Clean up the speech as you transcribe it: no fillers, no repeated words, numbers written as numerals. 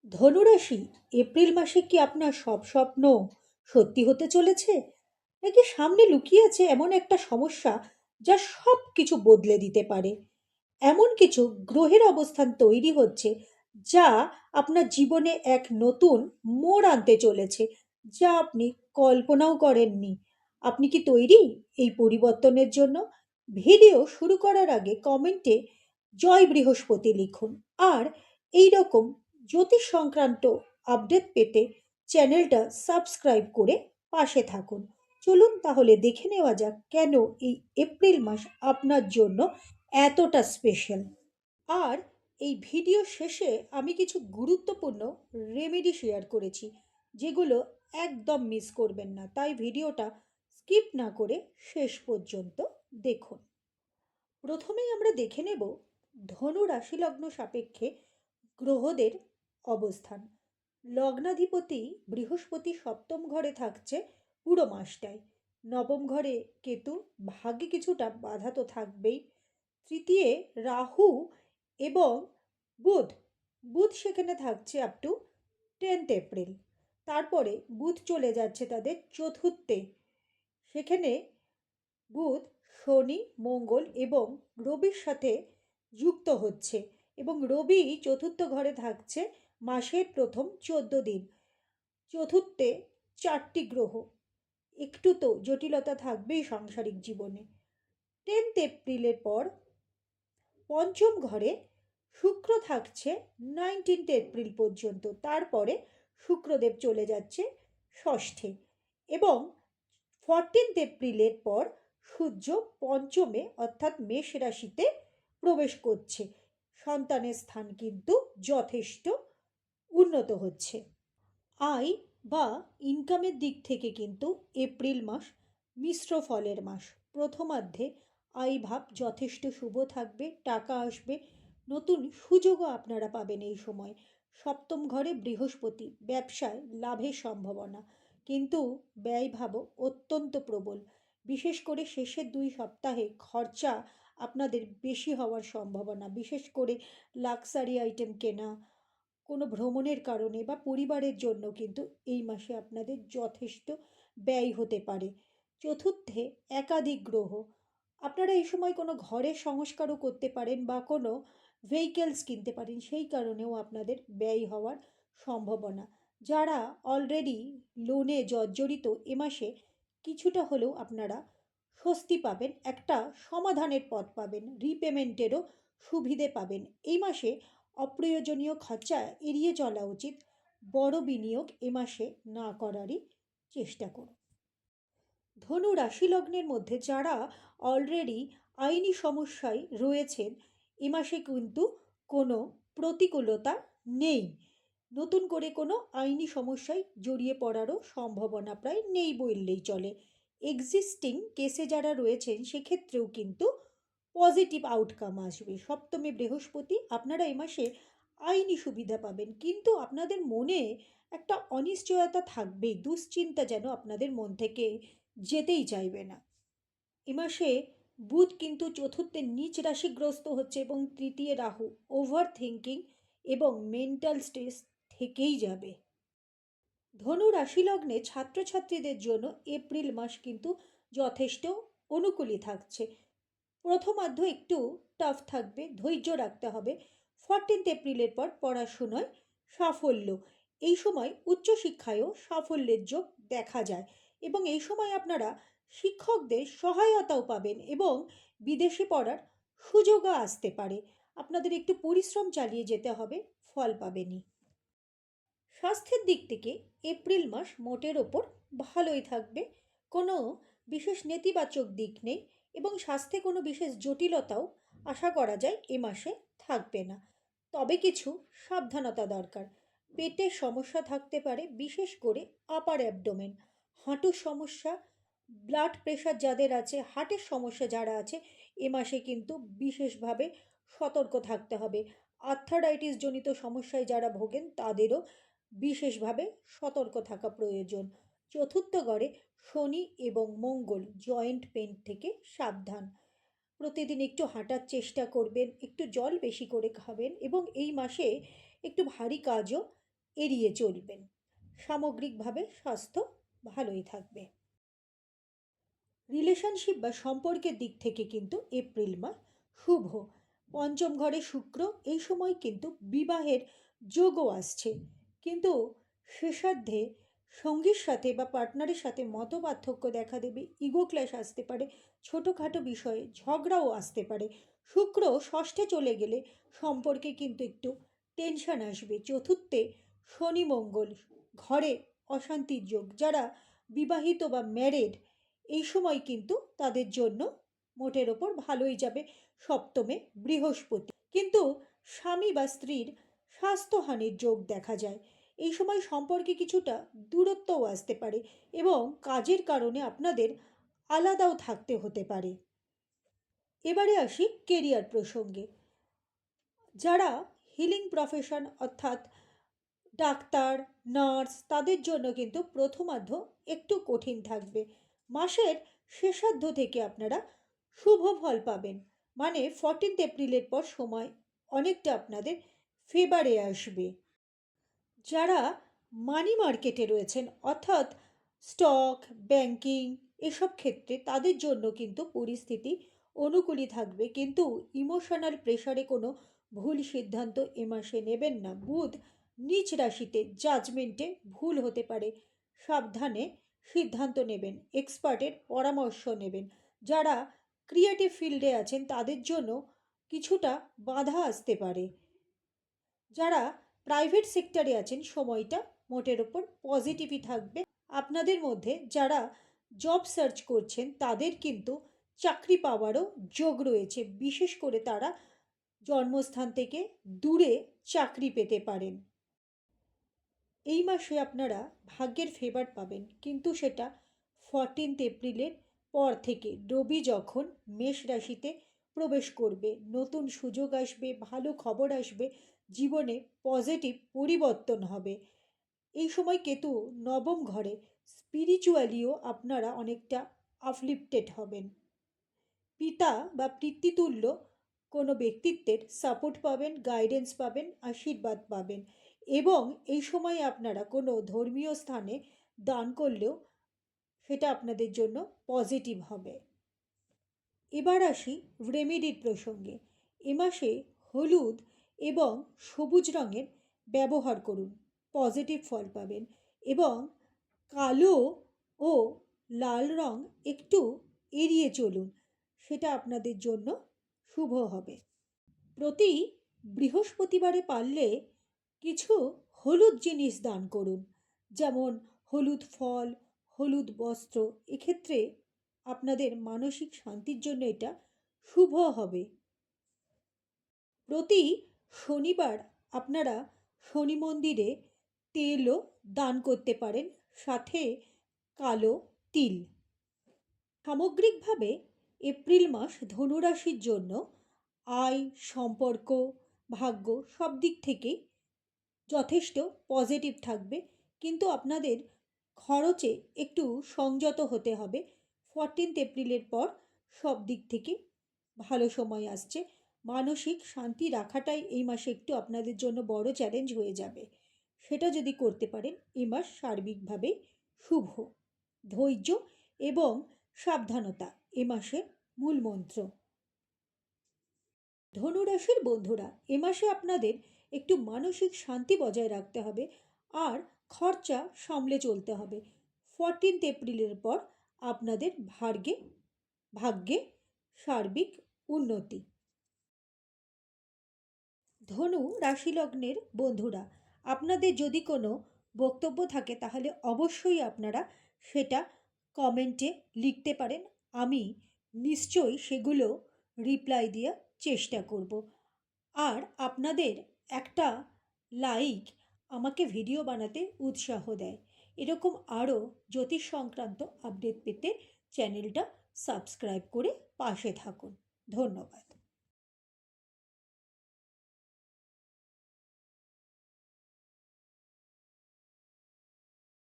ধনুরাশি, এপ্রিল মাসে কি আপনার সব স্বপ্ন সত্যি হতে চলেছে? নাকি সামনে লুকিয়ে আছে এমন একটা সমস্যা যা সব কিছু বদলে দিতে পারে? এমন কিছু গ্রহের অবস্থান তৈরি হচ্ছে যা আপনার জীবনে এক নতুন মোড় আনতে চলেছে, যা আপনি কল্পনাও করেননি। আপনি কি তৈরি এই পরিবর্তনের জন্য? ভিডিও শুরু করার আগে কমেন্টে জয় বৃহস্পতি লিখুন। আর এই রকম জ্যোতিষ সংক্রান্ত আপডেট পেতে চ্যানেলটা সাবস্ক্রাইব করে পাশে থাকুন। চলুন তাহলে দেখে নেওয়া যাক কেন এই এপ্রিল মাস আপনার জন্য এতটা স্পেশাল। আর এই ভিডিও শেষে আমি কিছু গুরুত্বপূর্ণ রেমেডি শেয়ার করেছি, যেগুলো একদম মিস করবেন না, তাই ভিডিওটা স্কিপ না করে শেষ পর্যন্ত দেখুন। প্রথমেই আমরা দেখে নেব ধনু রাশি লগ্ন সাপেক্ষে গ্রহদের অবস্থান। লগ্নাধিপতি বৃহস্পতি সপ্তম ঘরে থাকছে পুরো মাসটাই। নবম ঘরে কেতু, ভাগ্যে কিছুটা বাধা তো থাকবেই। তৃতীয় রাহু এবং বুধ, বুধ সেখানে থাকছে আপ টু 10 এপ্রিল। তারপরে বুধ চলে যাচ্ছে তাদের চতুর্থে। সেখানে বুধ শনি মঙ্গল এবং রবির সাথে যুক্ত হচ্ছে, এবং রবি চতুর্থ ঘরে থাকছে মাসের প্রথম 14 দিন। চতুর্থে চারটি গ্রহ, একটু তো জটিলতা থাকবেই সাংসারিক জীবনে। 10 এপ্রিলের পর পঞ্চম ঘরে শুক্র থাকছে 19 এপ্রিল পর্যন্ত। তারপরে শুক্রদেব চলে যাচ্ছে ষষ্ঠে, এবং 14 এপ্রিলের পর সূর্য পঞ্চমে অর্থাৎ মেষ রাশিতে প্রবেশ করছে। সন্তানের স্থান কিন্তু যথেষ্ট উন্নত হচ্ছে। আয় বা ইনকামের দিক থেকে কিন্তু এপ্রিল মাস মিশ্র ফলের মাস। প্রথমার্ধে আয় ভাব যথেষ্ট শুভ থাকবে, টাকা আসবে, নতুন সুযোগও আপনারা পাবেন এই সময়। সপ্তম ঘরে বৃহস্পতি, ব্যবসায় লাভের সম্ভাবনা, কিন্তু ব্যয়ভাবও অত্যন্ত প্রবল। বিশেষ করে শেষের 2 সপ্তাহে খরচা আপনাদের বেশি হওয়ার সম্ভাবনা, বিশেষ করে লাক্সারি আইটেম কেনা, কোনো ভ্রমণের কারণে বা পরিবারের জন্য কিন্তু এই মাসে আপনাদের যথেষ্ট ব্যয় হতে পারে। চতুর্থে একাধিক গ্রহ, আপনারা এই সময় কোনো ঘরের সংস্কারও করতে পারেন বা কোনো ভেহিকেলস কিনতে পারেন, সেই কারণেও আপনাদের ব্যয় হওয়ার সম্ভাবনা। যারা অলরেডি লোনে জর্জরিত, এ মাসে কিছুটা হলেও আপনারা স্বস্তি পাবেন, একটা সমাধানের পথ পাবেন, রিপেমেন্টেরও সুবিধে পাবেন। এই মাসে অপ্রয়োজনীয় খরচা এড়িয়ে চলা উচিত। বড় বিনিয়োগ এ মাসে না করারই চেষ্টা করুন। ধনু রাশি লগ্নের মধ্যে যারা অলরেডি আইনি সমস্যায় রয়েছেন, এ মাসে কিন্তু কোনো প্রতিকূলতা নেই। নতুন করে কোনো আইনি সমস্যায় জড়িয়ে পড়ারও সম্ভাবনা প্রায় নেই বললেই চলে। এক্সিস্টিং কেসে যারা রয়েছেন সেক্ষেত্রেও কিন্তু পজিটিভ আউটকাম আসবে। সপ্তমে বৃহস্পতি, আপনারা এ মাসে আইনি সুবিধা পাবেন, কিন্তু আপনাদের মনে একটা অনিশ্চয়তা থাকবেই, দুশ্চিন্তা যেন আপনাদের মন থেকে যেতেই চাইবে না। এ মাসে বুধ কিন্তু চতুর্থে নিচ রাশিগ্রস্ত হচ্ছে, এবং তৃতীয় রাহু, ওভার থিঙ্কিং এবং মেন্টাল স্ট্রেস থেকেই যাবে। ধনু রাশি লগ্নে ছাত্রছাত্রীদের জন্য এপ্রিল মাস কিন্তু যথেষ্ট অনুকূলই থাকছে। প্রথমার্ধ একটু টাফ থাকবে, ধৈর্য রাখতে হবে। 14 এপ্রিলের পর পড়াশুনোয় সাফল্য, এই সময় উচ্চশিক্ষায়ও সাফল্যের যোগ দেখা যায়, এবং এই সময় আপনারা শিক্ষকদের সহায়তাও পাবেন এবং বিদেশে পড়ার সুযোগও আসতে পারে। আপনাদের একটু পরিশ্রম চালিয়ে যেতে হবে, ফল পাবেনই। স্বাস্থ্যের দিক থেকে এপ্রিল মাস মোটের ওপর ভালোই থাকবে, কোনো বিশেষ নেতিবাচক দিক নেই, এবং স্বাস্থ্যে কোনো বিশেষ জটিলতাও আশা করা যায় এ মাসে থাকবে না। তবে কিছু সাবধানতা দরকার। পেটের সমস্যা থাকতে পারে, বিশেষ করে আপার অ্যাবডোমেন, হাঁটুর সমস্যা, ব্লাড প্রেশার যাদের আছে, হার্টের সমস্যা যারা আছে, এ মাসে কিন্তু বিশেষভাবে সতর্ক থাকতে হবে। আর্থারাইটিস জনিত সমস্যায় যারা ভোগেন তাদেরও বিশেষভাবে সতর্ক থাকা প্রয়োজন। চতুর্থ ঘরে শনি এবং মঙ্গল, জয়েন্ট পেন থেকে সাবধান। প্রতিদিন একটু হাঁটার চেষ্টা করবেন, একটু জল বেশি করে খাবেন, এবং এই মাসে একটু ভারী কাজও এড়িয়ে চলবেন। সামগ্রিকভাবে স্বাস্থ্য ভালোই থাকবে। রিলেশনশিপ বা সম্পর্কের দিক থেকে কিন্তু এপ্রিল মাস শুভ। পঞ্চম ঘরে শুক্র, এই সময় কিন্তু বিবাহের যোগও আসছে। কিন্তু শেষার্ধে সঙ্গীর সাথে বা পার্টনারের সাথে মতপার্থক্য দেখা দেবে, ইগো ক্ল্যাশ আসতে পারে, ছোটোখাটো বিষয়ে ঝগড়াও আসতে পারে। শুক্র ষষ্ঠে চলে গেলে সম্পর্কে কিন্তু একটু টেনশন আসবে। চতুর্থে শনি মঙ্গল, ঘরে অশান্তির যোগ। যারা বিবাহিত বা ম্যারেড, এই সময় কিন্তু তাদের জন্য মোটের ওপর ভালোই যাবে। সপ্তমে বৃহস্পতি, কিন্তু স্বামী বা স্ত্রীর স্বাস্থ্যহানির যোগ দেখা যায়। এই সময় সম্পর্কে কিছুটা দূরত্বও আসতে পারে এবং কাজের কারণে আপনাদের আলাদাও থাকতে হতে পারে। এবারে আসি কেরিয়ার প্রসঙ্গে। যারা হিলিং প্রফেশন অর্থাৎ ডাক্তার, নার্স, তাদের জন্য কিন্তু প্রথমার্ধ একটু কঠিন থাকবে। মাসের শেষার্ধ থেকে আপনারা শুভ ফল পাবেন, মানে 14 এপ্রিলের পর সময় অনেকটা আপনাদের ফেভারে আসবে। যারা মানি মার্কেটে রয়েছেন অর্থাৎ স্টক, ব্যাংকিং, এসব ক্ষেত্রে তাদের জন্য কিন্তু পরিস্থিতি অনুকূলই থাকবে, কিন্তু ইমোশনাল প্রেশারে কোনো ভুল সিদ্ধান্ত এ মাসে নেবেন না। বুধ নিজ রাশিতে, জাজমেন্টে ভুল হতে পারে, সাবধানে সিদ্ধান্ত নেবেন, এক্সপার্টের পরামর্শ নেবেন। যারা ক্রিয়েটিভ ফিল্ডে আছেন তাদের জন্য কিছুটা বাধা আসতে পারে। যারা প্রাইভেট সেক্টরে আছেন সময়টা মোটের ওপর পজিটিভই থাকবে। আপনাদের মধ্যে যারা জব সার্চ করছেন তাদের কিন্তু চাকরি পাওয়ারও যোগ রয়েছে, বিশেষ করে তারা জন্মস্থান থেকে দূরে চাকরি পেতে পারেন। এই মাসে আপনারা ভাগ্যের ফেভার পাবেন, কিন্তু সেটা 14 এপ্রিলের পর থেকে। রবি যখন মেষ রাশিতে প্রবেশ করবে, নতুন সুযোগ আসবে, ভালো খবর আসবে, জীবনে পজিটিভ পরিবর্তন হবে। এই সময় কেতু নবম ঘরে, স্পিরিচুয়ালিও আপনারা অনেকটা আপলিফটেড হবেন। পিতা বা পিতৃতুল্য কোনো ব্যক্তিত্বের সাপোর্ট পাবেন, গাইডেন্স পাবেন, আশীর্বাদ পাবেন, এবং এই সময় আপনারা কোনো ধর্মীয় স্থানে দান করলেও সেটা আপনাদের জন্য পজিটিভ হবে। এবার আসি রেমেডির প্রসঙ্গে। এ মাসে হলুদ এবং সবুজ রঙের ব্যবহার করুন, পজিটিভ ফল পাবেন, এবং কালো ও লাল রং একটু এড়িয়ে চলুন, সেটা আপনাদের জন্য শুভ হবে। প্রতি বৃহস্পতিবারে পারলে কিছু হলুদ জিনিস দান করুন, যেমন হলুদ ফল, হলুদ বস্ত্র। এক্ষেত্রে আপনাদের মানসিক শান্তির জন্য এটা শুভ হবে। প্রতি শনিবার আপনারা শনি মন্দিরে তেলও দান করতে পারেন, সাথে কালো তিল। সামগ্রিকভাবে এপ্রিল মাস ধনুরাশির জন্য আয়, সম্পর্ক, ভাগ্য সব দিক থেকেই যথেষ্ট পজিটিভ থাকবে, কিন্তু আপনাদের খরচে একটু সংযত হতে হবে। 14 এপ্রিলের পর সব দিক থেকে ভালো সময় আসছে। মানসিক শান্তি রাখাটাই এই মাসে একটু আপনাদের জন্য বড় চ্যালেঞ্জ হয়ে যাবে। সেটা যদি করতে পারেন, এই মাস সার্বিকভাবে শুভ। ধৈর্য এবং সাবধানতা এ মাসের মূল মন্ত্র। ধনুরাশির বন্ধুরা, এ মাসে আপনাদের একটু মানসিক শান্তি বজায় রাখতে হবে আর খরচা সামলে চলতে হবে। 14 এপ্রিলের পর আপনাদের ভাগ্যে সার্বিক উন্নতি। ধনু রাশি লগ্নের বন্ধুরা, আপনাদের যদি কোনো বক্তব্য থাকে তাহলে অবশ্যই আপনারা সেটা কমেন্টে লিখতে পারেন। আমি নিশ্চয়ই সেগুলো রিপ্লাই দেওয়ার চেষ্টা করব। আর আপনাদের একটা লাইক আমাকে ভিডিও বানাতে উৎসাহ দেয়। এরকম আরও জ্যোতিষ সংক্রান্ত আপডেট পেতে চ্যানেলটা সাবস্ক্রাইব করে পাশে থাকুন। ধন্যবাদ।